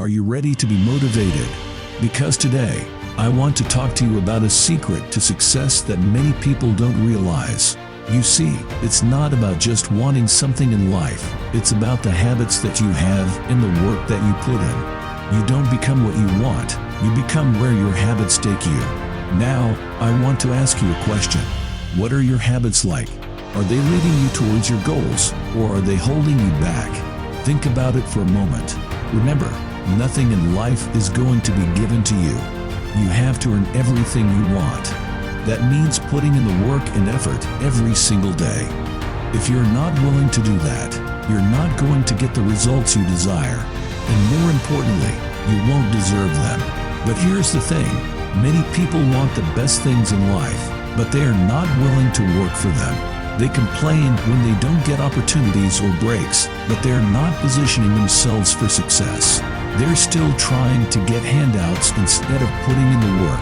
Are you ready to be motivated? Because today, I want to talk to you about a secret to success that many people don't realize. You see, it's not about just wanting something in life. It's about the habits that you have and the work that you put in. You don't become what you want. You become where your habits take you. Now, I want to ask you a question. What are your habits like? Are they leading you towards your goals, or are they holding you back? Think about it for a moment. Remember, nothing in life is going to be given to you. You have to earn everything you want. That means putting in the work and effort every single day. If you're not willing to do that, you're not going to get the results you desire. And more importantly, you won't deserve them. But here's the thing, many people want the best things in life, but they are not willing to work for them. They complain when they don't get opportunities or breaks, but they are not positioning themselves for success. They're still trying to get handouts instead of putting in the work.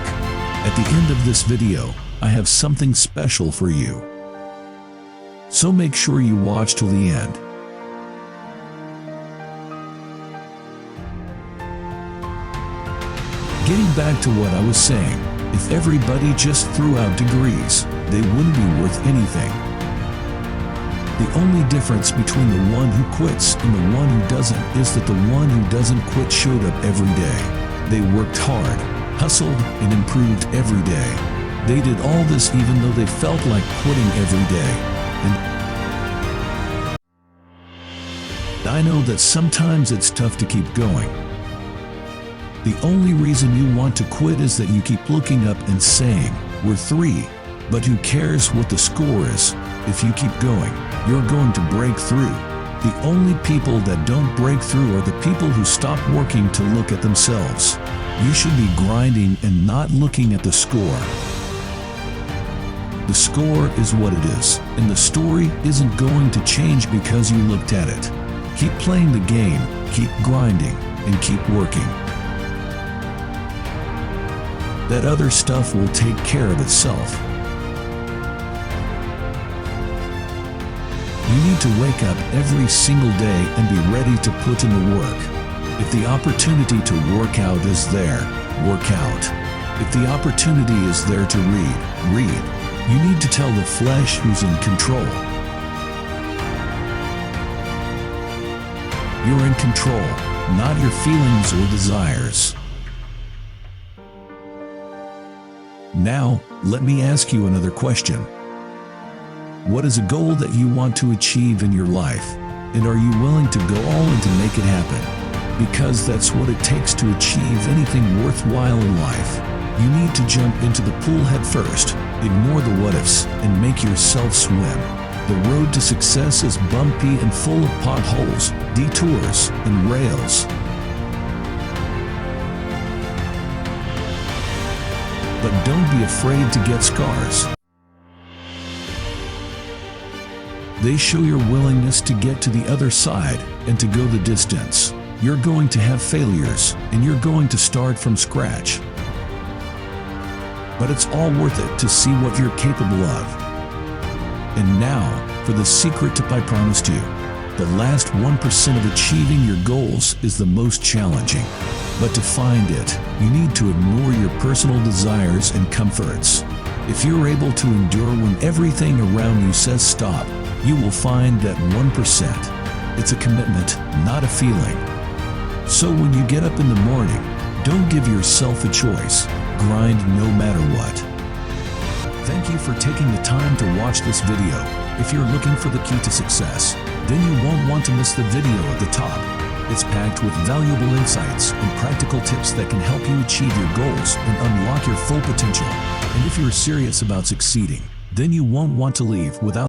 At the end of this video, I have something special for you. So make sure you watch till the end. Getting back to what I was saying, if everybody just threw out degrees, they wouldn't be worth anything. The only difference between the one who quits and the one who doesn't is that the one who doesn't quit showed up every day. They worked hard, hustled, and improved every day. They did all this even though they felt like quitting every day. And I know that sometimes it's tough to keep going. The only reason you want to quit is that you keep looking up and saying, "We're three." But who cares what the score is? If you keep going, you're going to break through. The only people that don't break through are the people who stop working to look at themselves. You should be grinding and not looking at the score. The score is what it is, and the story isn't going to change because you looked at it. Keep playing the game, keep grinding, and keep working. That other stuff will take care of itself. You need to wake up every single day and be ready to put in the work. If the opportunity to work out is there, work out. If the opportunity is there to read, read. You need to tell the flesh who's in control. You're in control, not your feelings or desires. Now, let me ask you another question. What is a goal that you want to achieve in your life? And are you willing to go all in to make it happen? Because that's what it takes to achieve anything worthwhile in life. You need to jump into the pool head first, ignore the what-ifs, and make yourself swim. The road to success is bumpy and full of potholes, detours, and rails. But don't be afraid to get scars. They show your willingness to get to the other side and to go the distance. You're going to have failures, and you're going to start from scratch. But it's all worth it to see what you're capable of. And now, for the secret tip I promised you. The last 1% of achieving your goals is the most challenging. But to find it, you need to ignore your personal desires and comforts. If you're able to endure when everything around you says stop, you will find that 1%. It's a commitment, not a feeling. So when you get up in the morning, don't give yourself a choice. Grind no matter what. Thank you for taking the time to watch this video. If you're looking for the key to success, then you won't want to miss the video at the top. It's packed with valuable insights and practical tips that can help you achieve your goals and unlock your full potential. And if you're serious about succeeding, then you won't want to leave without